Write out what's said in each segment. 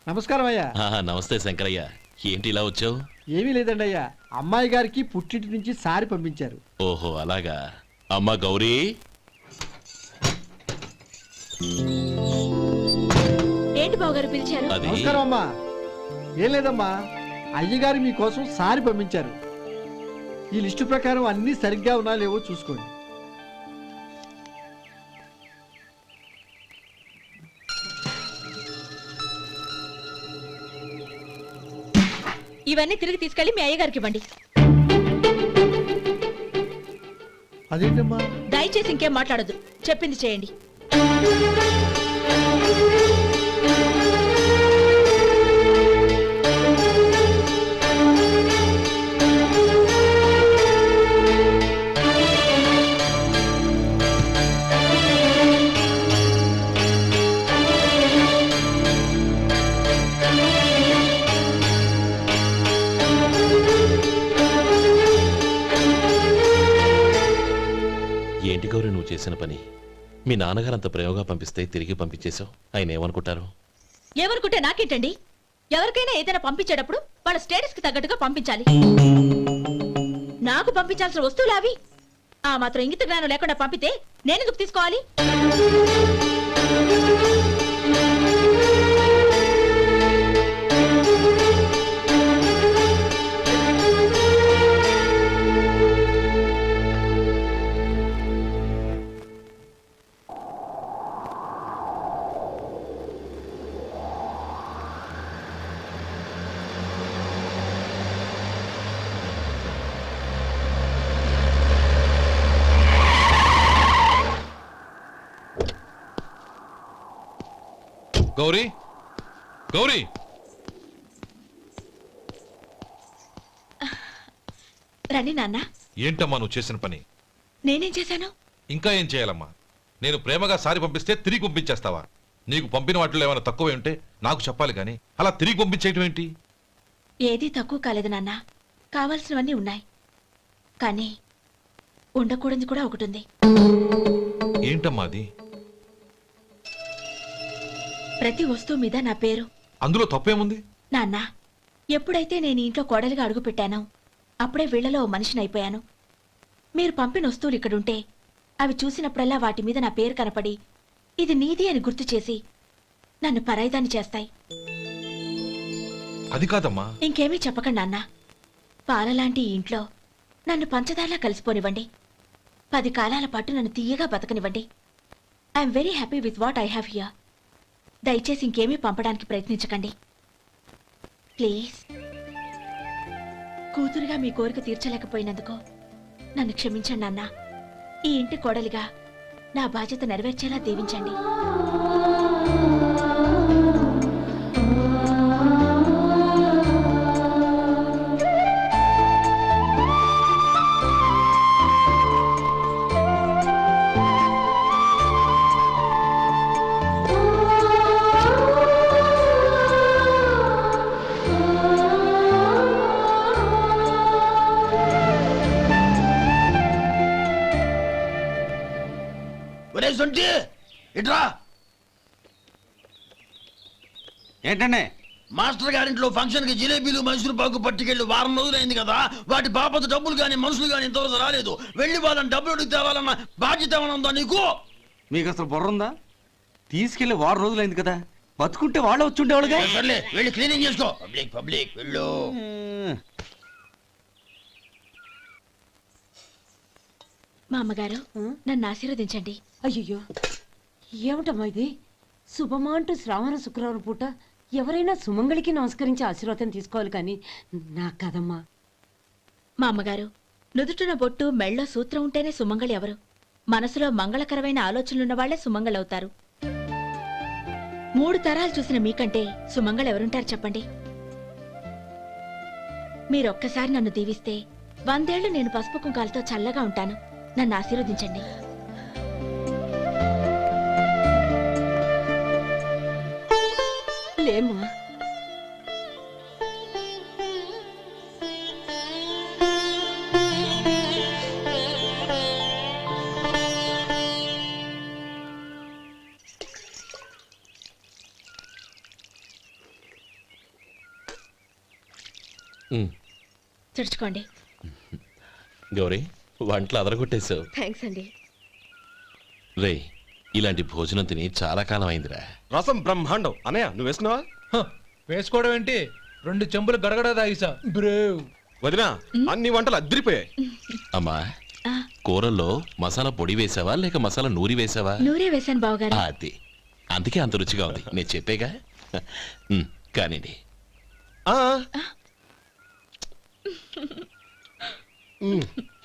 నమస్కారం అయ్యా. నమస్తే శంకరయ్య, ఏంటి ఇలా వచ్చావు? ఏమీ లేదండి అయ్యా, అమ్మాయి గారికి పుట్టింటి నుంచి సారి పంపించారు. ఓహో అలాగా. అమ్మా గౌరీ, ఏంటి బావగారు పిలిచారు? అది నమస్కారం అమ్మా. ఏం లేదమ్మా, అయ్యగారు మీకోసం సారి పంపించారు. ఈ లిస్టు ప్రకారం అన్ని సరిగ్గా ఉన్నా లేవో చూసుకోండి. ఇవన్నీ తిరిగి తీసుకెళ్లి మీ అయ్యగారికి ఇవ్వండి. అదేంటమ్మా? దయచేసి ఇంకేం మాట్లాడొద్దు, చెప్పింది చేయండి. ఏంటి గౌరీ నువ్వు చేసిన పని? మీ నాన్నగారు అంత ప్రేమగా పంపిస్తే తిరిగి పంపించేశావు. ఆయన ఏమనుకుంటారు? ఎవరుకుంటే నాకేంటండి? ఎవరికైనా ఏదైనా పంపించేటప్పుడు వాళ్ళ స్టేటస్ కి తగ్గట్టుగా పంపించాలి. నాకు పంపించాల్సిన వస్తువులు అవి. ఆ మాత్రం ఇంగిత జ్ఞానం లేకుండా పంపితే నేనెందుకు తీసుకోవాలి? గౌరీ, గౌరీ, రండి నాన్న. ఏంటమ్మా నువ్వు చేసిన పని? నేనేం చేశాను? ఇంకా ఏం చేయాలమ్మా? నేను ప్రేమగా సారి పంపిస్తే తిరిగి పంపించేస్తావా? నీకు పంపిన వాటిలో ఏమైనా తక్కువ ఉంటే నాకు చెప్పాలి కానీ అలా తిరిగి పంపించేయటం ఏంటి? ఏదీ తక్కువ కాలేదు నాన్న, కావాల్సినవన్నీ ఉన్నాయి. కానీ ఉండకూడదు కూడా ఒకటి ఉంది. ఏంటమ్మా అది? ప్రతి వస్తువు మీద నా పేరు. అందులో తప్పేముంది? నాన్న, ఎప్పుడైతే నేను ఇంట్లో కోడలిగా అడుగు పెట్టానో అప్పుడే వీళ్లలో ఓ మనిషిని అయిపోయాను. మీరు పంపిన వస్తువులు ఇక్కడుంటే అవి చూసినప్పుడల్లా వాటి మీద నా పేరు కనపడి ఇది నీది అని గుర్తు చేసి నన్ను పరాయిదాన్ని చేస్తాయి. అది కాదమ్మా. ఇంకేమీ చెప్పకండి నాన్న. పాలలాంటి ఈ ఇంట్లో నన్ను పంచదారలా కలిసిపోనివ్వండి. 10 కాలాల పాటు నన్ను తీయగా బతకనివ్వండి. I'm very happy with what I have here. దయచేసి ఇంకేమీ పంపడానికి ప్రయత్నించకండి ప్లీజ్. కూతురుగా మీ కోరిక తీర్చలేకపోయినందుకు నన్ను క్షమించండి నాన్న. ఈ ఇంటి కోడలిగా నా బాధ్యత నెరవేర్చేలా దీవించండి. ఇట్రా. ఏంటండి? మాస్టర్ గారింట్లో ఫంక్షన్ కి జిలేబీలు మైసూరు పాకు పట్టుకెళ్ళి వారం రోజులైంది కదా, వాటి బాపత డబ్బులు గాని మనుషులు గాని ఇంతవరకు రాలేదు. వెళ్ళి వాళ్ళని డబ్బులు అడిగి తేవాలన్న బాధ్యత ఏమైనా ఉందా నీకు? మీకు అసలు బుర్ర ఉందా? తీసుకెళ్లి వారం రోజులైంది కదా, బతుకుంటే వాళ్ళు వచ్చి ఉండేవాళ్ళుగా. సర్లే వెళ్ళి క్లీనింగ్ చేసుకో. పబ్లిక్ పబ్లిక్ వెళ్ళు. మా అమ్మగారు నన్ను ఆశీర్వదించండి. అయ్యో, ఏమిటమ్మా ఇది? శుభమా అంటూ శ్రావణ శుక్రవారం పూట ఎవరైనా సుమంగళికి నమస్కరించి ఆశీర్వాదం తీసుకోవాలి కానీ నాకు కదమ్మా. మా అమ్మగారు, నుదుటిన బొట్టు మెళ్ళో సూత్రం ఉంటేనే సుమంగళి ఎవరు? మనసులో మంగళకరమైన ఆలోచనలున్న వాళ్లే సుమంగళవుతారు. 3 తరాలు చూసిన మీకంటే సుమంగళ ఎవరుంటారు చెప్పండి? మీరొక్కసారి నన్ను దీవిస్తే 100 ఏళ్లు నేను పసుపు కుంకాలతో చల్లగా ఉంటాను. నన్ను ఆశీర్వదించండి. లేమ్మా, ఉమ్, తుడుచుకోండి. గౌరీ వంటలు అదరగొట్టేశావు. థ్యాంక్స్ అండి. రే ఇలాంటి భోజనం తిని చాలా కాలం అయిందిరా. రసం బ్రహ్మాండం. అనయ్య నువ్వు వేసుకున్నావా? వేసుకోవడం ఏంటి, 2 చెంబులు గడగడ తాగిసా బ్రేవ్. వదినా అన్ని వంటలు అద్దరిపోయాయి. అమ్మా ఆ, కూరల్లో మసాలా పొడి వేసావా లేక మసాలా నూరి వేసావా? నూరే వేశాను బావగారు. అది అందుకే అంత రుచిగా ఉంది. నేను చెప్పేగా. ఉమ్, కానివ్వండి. ఆ.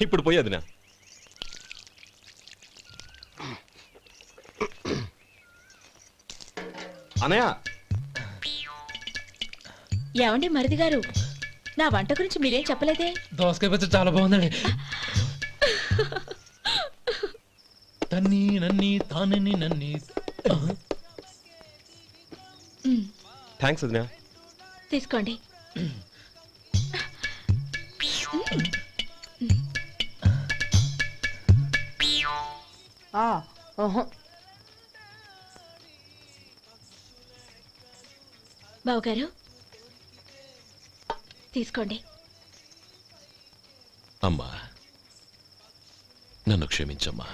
ఇప్పుడు పోయి వదినా. అనయ్య ఏమండి మరిది గారు, నా వంట గురించి మీరేం చెప్పలేదే? దోసకాయ పచ్చడి చాలా బాగుందండి. తన్ని నన్ని తానని నన్ని. థ్యాంక్స్ వదినా. తీసుకోండి. బావగారు తీసుకోండి. అమ్మా నన్ను క్షమించమ్మా.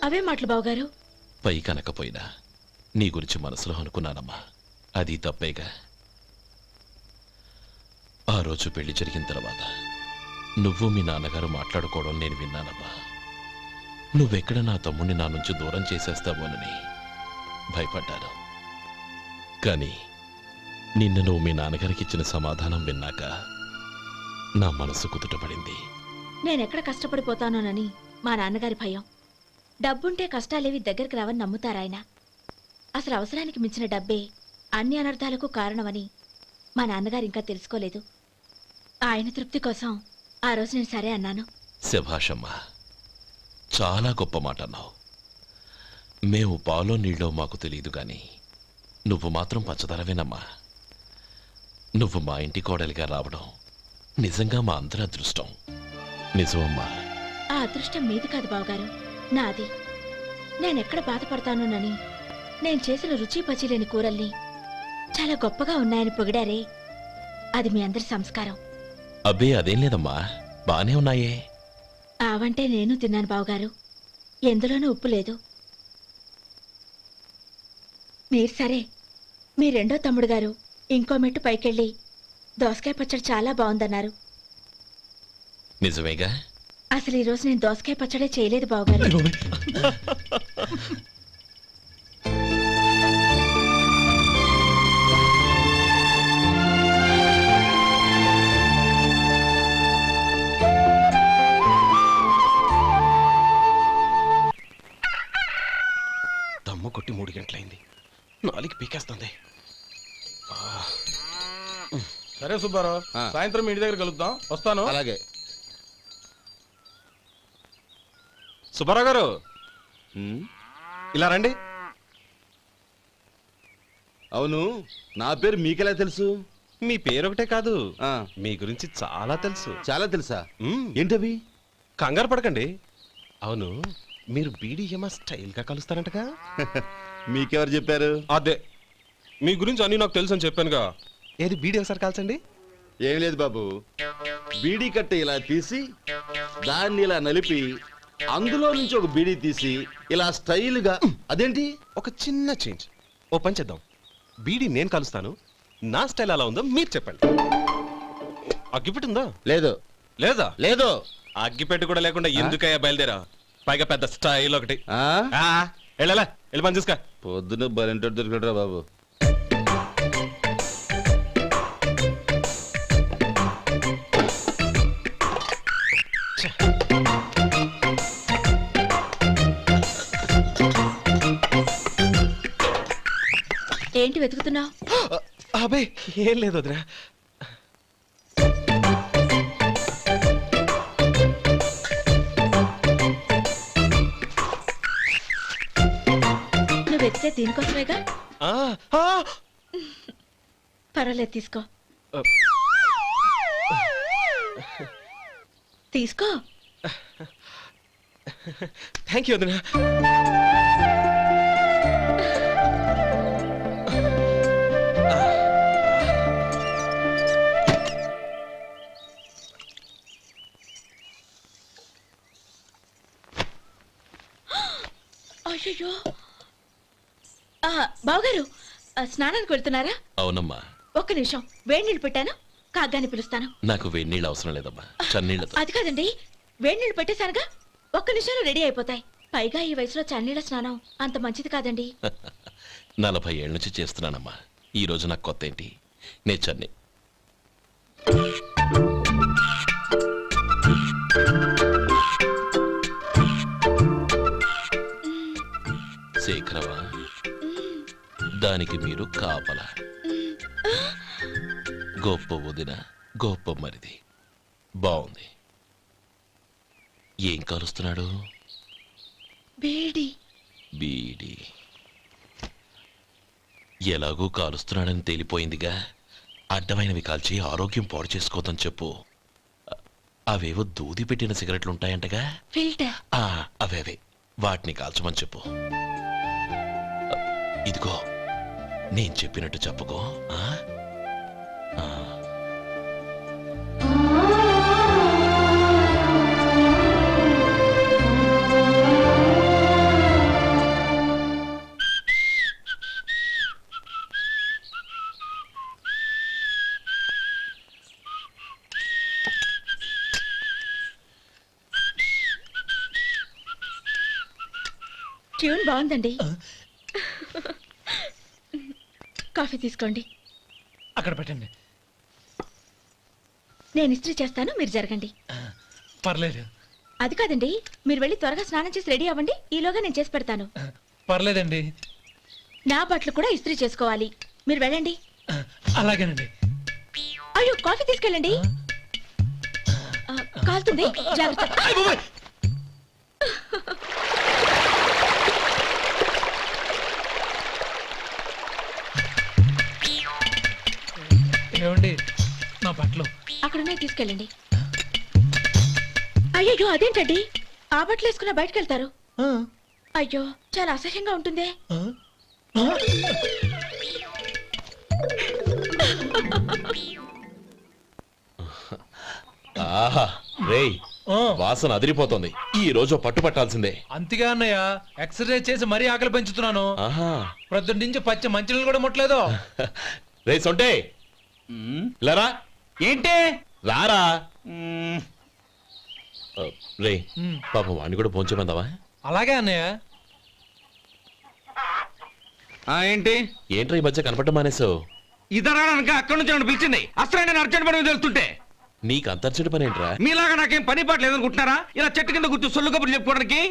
అవే మాటలు బావగారు. పై కనకపోయినా నీ గురించి మనసులో అనుకున్నానమ్మా. అది తప్పేగా. ఆ రోజు పెళ్లి జరిగిన తర్వాత నువ్వు మీ నాన్నగారు మాట్లాడుకోవడం నేను విన్నానమ్మా. నువ్వెక్కడ నా తమ్ముణ్ణి నా నుంచి దూరం చేసేస్తావోనని భయపడ్డాను. కానీ నిన్న నువ్వు మీ నాన్నగారికి ఇచ్చిన సమాధానం విన్నాక నా మనసు కుదుటపడింది. నేనెక్కడ కష్టపడిపోతానోనని మా నాన్నగారి భయం. డబ్బుంటే కష్టాలేవి దగ్గరికి రావని నమ్ముతారాయన. అసలు అవసరానికి మించిన డబ్బే అన్ని అనర్థాలకు కారణమని మా నాన్నగారు ఇంకా తెలుసుకోలేదు. ఆయన తృప్తి కోసం ఆ రోజు నేను సరే అన్నాను. శభాషమ్మా, చాలా గొప్ప మాట అన్నావు. మేము పాలో నీళ్ళో మాకు తెలియదు గాని నువ్వు మాత్రం పచ్చదనవేనమ్మా. నువ్వు మా ఇంటి కోడలిగా రావడం నిజంగా మా అందరి అదృష్టం. నిజమమ్మా. ఆ అదృష్టం మీది కాదు బావగారు, నాది. నేనెక్కడ బాధపడతానోనని నేను చేసిన రుచి పచిలేని కూరల్ని చాలా గొప్పగా ఉన్నాయని పొగిడారే, అది మీ అందరి సంస్కారం. అబ్బే అదేం లేదమ్మా, బానే ఉన్నాయే. ఆవంటే నేను తిన్నాను బావగారు, ఎందులోనూ ఉప్పు లేదు. మీరు సరే, మీ రెండో తమ్ముడు గారు ఇంకో మెట్టు పైకెళ్ళి దోసకాయ పచ్చడి చాలా బాగుందన్నారు. నిజమేగా. అసలు ఈరోజు నేను దోసకాయ పచ్చడే చేయలేదు బావగారు. దమ్ము కొట్టి 3 గంటలైంది. 4కి పీకేస్తుంది. సరే సుబ్బారావు, సాయంత్రం ఇంటి దగ్గర కలుద్దాం. వస్తాను. అలాగే సుబ్బారావు గారు ఇలా రండి. అవును, నా పేరు మీకెలా తెలుసు? మీ పేరు ఒకటే కాదు, మీ గురించి చాలా తెలుసు. చాలా తెలుసా? మ్మ్. ఏంటవి? కంగారు పడకండి. అవును, మీరు బీడీఎం స్టైల్ గా కలుస్తారంటగా? మీకెవరు చెప్పారు? అదే మీ గురించి అన్ని నాకు తెలుసు అని చెప్పానుగా. ఏది బీడీ ఒకసారి కాల్చండి. ఏం లేదు బాబు, బీడీ కట్ట ఇలా తీసి దాన్ని ఇలా నలిపి అందులో నుంచి ఒక బీడీ తీసి ఇలా స్టైల్గా. అదేంటి? ఒక చిన్న చేంజ్. ఓ పని చేద్దాం, బీడీ నేను కలుస్తాను, నా స్టైల్ అలా ఉందో మీరు చెప్పండి. అగ్గిపెట్టి ఉందా? లేదు. లేదా? లేదు. అగ్గిపెట్టి కూడా లేకుండా ఎందుకయ్యా బయలుదేరా? పైగా పెద్ద స్టైల్ ఒకటి. ఆ? వెళ్ళాలా, వెళ్ళి పని చూసుకో. పొద్దున బలింటోడు దొరికడరా బాబు. ఏంటి వెతుకుతున్నావు? అబే ఏం లేదు వదినా. నువ్వు వెతికే దీనికోసమేగా. ఆ, ఆ. పర్వాలేదు, తీసుకో. తీసుకో. థ్యాంక్ యూ వదినా. అయ్యో బావగారు స్నానానికి వెళ్తున్నారా? అవునమ్మా. ఒక్క నిమిషం, వేడి నీళ్ళు పెట్టాను, కాగ్గాని పిలుస్తాను. నాకు వేడి నీళ్ళు అవసరం లేదమ్మా, చన్నీళ్ళతో. అది కాదండి, వేడి నీళ్ళు పెట్టేశానుగా, ఒక్క నిమిషంలో రెడీ అయిపోతాయి. పైగా ఈ వయసులో చన్నీళ్ళ స్నానం అంత మంచిది కాదండి. 40 ఏళ్ళ నుంచి చేస్తున్నానమ్మా. ఈ రోజు నాకు కొత్త ఏంటి? నే చన్ని. శేఖరవా, దానికి మీరు కాపలా. గొప్ప వదిన, గొప్ప మరిది. బాగుంది. ఏం కాలుస్తున్నాడు? బీడి. బీడి ఎలాగూ కాలుస్తున్నాడని తేలిపోయిందిగా. అడ్డమైనవి కాల్చి ఆరోగ్యం పాడు చేసుకోదని చెప్పు. అవేవో దూది పెట్టిన సిగరెట్లుంటాయంటగా, ఫిల్టర్. అవే వాటిని కాల్చమని చెప్పు. ఇదిగో, నేను చెప్పినట్టు చెప్పుకో. ట్యూన్ బాగుందండి. కాఫీ తీసుకోండి. అక్కడ పెట్టండి. నేను ఇస్త్రీ చేస్తాను, మీరు జరగండి. పర్లేదు. అది కాదండి, మీరు వెళ్ళి త్వరగా స్నానం చేసి రెడీ అవ్వండి, ఈలోగా నేను చేసి పెడతాను. పర్లేదండి. నా బట్టలు కూడా ఇస్త్రీ చేసుకోవాలి, మీరు వెళ్ళండి. అలాగేనండి. అయ్యో, కాఫీ తీసుకెళ్ళండి. కాలుతుంది, జాగ్రత్త. ఏమండి, నా బట్టలు అక్కడున్నాయి, తీసుకెళ్ళండి. అయ్యో, అదేంటండి, ఆ బట్టలు వేసుకున్న బయటకు వెళ్తారు? అయ్యో, చాలా అసహ్యంగా ఉంటుందే. ఆహా, రేయ్, వాసన అదిరిపోతుంది. ఈ రోజు పట్టు పట్టాల్సిందే. అంతగా అన్నయ్య, ఎక్సర్సైజ్ చేసి మరీ ఆకలి పెంచుతున్నాను. ఆహా, ప్రొద్దున నుంచి పచ్చి మంచినీళ్ళు కూడా ముట్టలేదు. రే సొంటే, లరా. ఏంటి? రారా. రే, పాపం వాణ్ణి కూడా పోంచమందావా? అలాగే అన్నయ్య. ఏంటి? ఏంట్రా ఈ మధ్య కనపడటం మానేసావు? ఇద్దరు అక్కడి నుంచి నన్ను పిలిచింది. అసలు నేను అర్జెంట్ పని వెళ్తుంటే నీకు అంతర్చడి పని ఏంట్రా? మీలాగా నాకేం పని పాట లేదనుకుంటున్నారా? ఇలా చెట్టు కింద కూర్చో సొల్లు కబుర్లు చెప్పుకోవడానికి.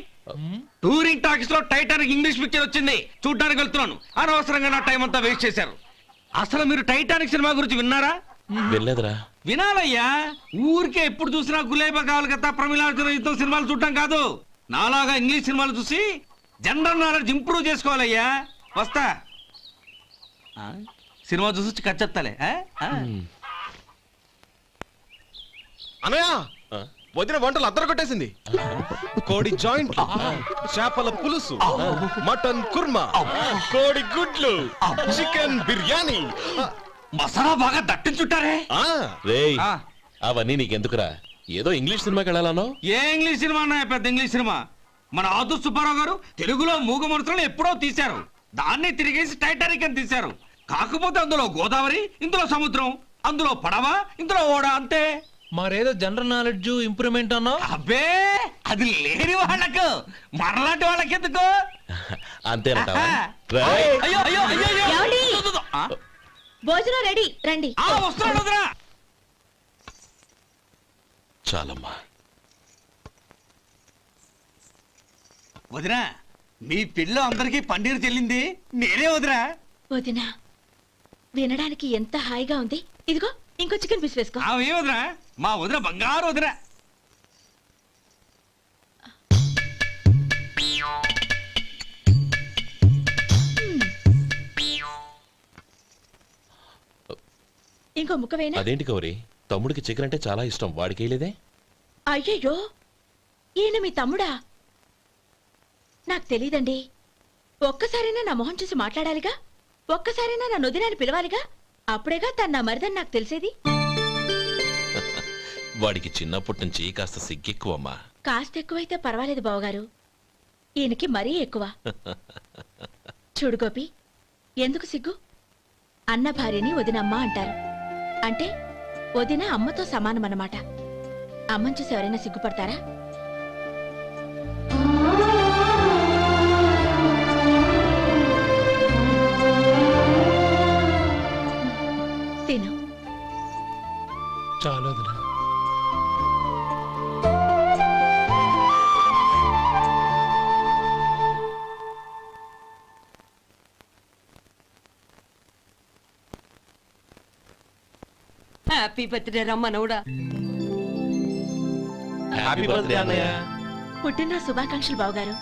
టూరింగ్ టాకీస్ లో టైటానిక్ ఇంగ్లీష్ పిక్చర్ వచ్చింది, చూడ్డానికి వెళ్తున్నాను. అనవసరంగా నా టైం అంతా వేస్ట్ చేశారు. అసలు మీరు టైటానిక్ సినిమా గురించి విన్నారా? వెళ్ళలేదురా. వినాలయ్యా. ఊరికే ఎప్పుడు చూసినా గులేబా కావాలి కదా, ప్రమిళార్జున యుద్ధం సినిమాలు చూడటం కాదు. నాలాగా ఇంగ్లీష్ సినిమాలు చూసి జనరల్ నాలెడ్జ్ ఇంప్రూవ్ చేసుకోవాలయ్యా. వస్తా. సినిమా చూసి కచ్చెత్తాలే. అనయ్య, వదిన వంటలు అద్దరు కొట్టేసింది. కోడి జాయింట్, చేపల పులుసు, మటన్ కుర్మా, కోడి గుడ్లు, చికెన్ బిర్యానీ. మసాలా బాగా దట్టించుంటారే. రేయ్, అవన్నీ నీకెందుకురా? ఏదో ఇంగ్లీష్ సినిమాకి వెళ్ళాలనో? ఏ ఇంగ్లీష్ సినిమా అన్నా? పెద్ద ఇంగ్లీష్ సినిమా. మన ఆదు సుబ్బారావు గారు తెలుగులో మూగ మనుషులను ఎప్పుడో తీశారు. దాన్ని తిరిగేసి టైటానిక్ అని తీశారు. కాకపోతే అందులో గోదావరి, ఇందులో సముద్రం, అందులో పడవ, ఇందులో ఓడ, అంతే. మరేదో జనరల్ నాలెడ్జ్ ఇంప్రూవ్మెంట్ అన్నా? అబ్బే, అది లేని వాళ్ళకు, మరలాంటి వాళ్ళకి ఎందుకు? అంతేనంటావా? అయ్యో అయ్యో అయ్యో అయ్యో. ఏమండి? ఆ? భోజనం రెడీ, రండి. వస్తున్నాడు వదరా. చాలమ్మా. వదినా, మీ పిల్ల అందరికీ పన్నీరు చెల్లింది నేనే వదినా. వదినా, వినడానికి ఎంత హాయిగా ఉంది. ఇదిగో ఇంకో చికెన్ పీస్ వేసుకో. ఏ వదినా, మా వదిన బంగారు వదినా. ఇంకో ముక్క వేయనా? అదేంటి గౌరీ, తమ్ముడికి చికెన్ అంటే చాలా ఇష్టం, వాడికి వేయలేదే? అయ్యయ్యో, ఈయన మీ తమ్ముడా? నాకు తెలీదండి. ఒక్కసారైనా నా మొహం చూసి మాట్లాడాలిగా, ఒక్కసారైనా నా నొదినాన్ని పిలవాలిగా, అప్పుడేగా తన నా మరిదని నాకు తెలిసేది. వాడికి చిన్నప్పటి నుంచి కాస్త సిగ్గెక్కువమ్మా. కాస్త ఎక్కువైతే పర్వాలేదు బావగారు. ఈయనకి మరీ ఎక్కువ. చూడు గోపి, ఎందుకు సిగ్గు? అన్న భార్యని వదినమ్మ అంటారు. అంటే వదిన అమ్మతో సమానమన్నమాట. అమ్మని చూసి ఎవరైనా సిగ్గుపడతారా? తిను. చాలా వదినా. హ్యాపీ బర్త్డే రా మనవడా. హ్యాపీ బర్త్డే అన్నయ్య. పుట్టినరోజు శుభాకాంక్షలు బావగారు.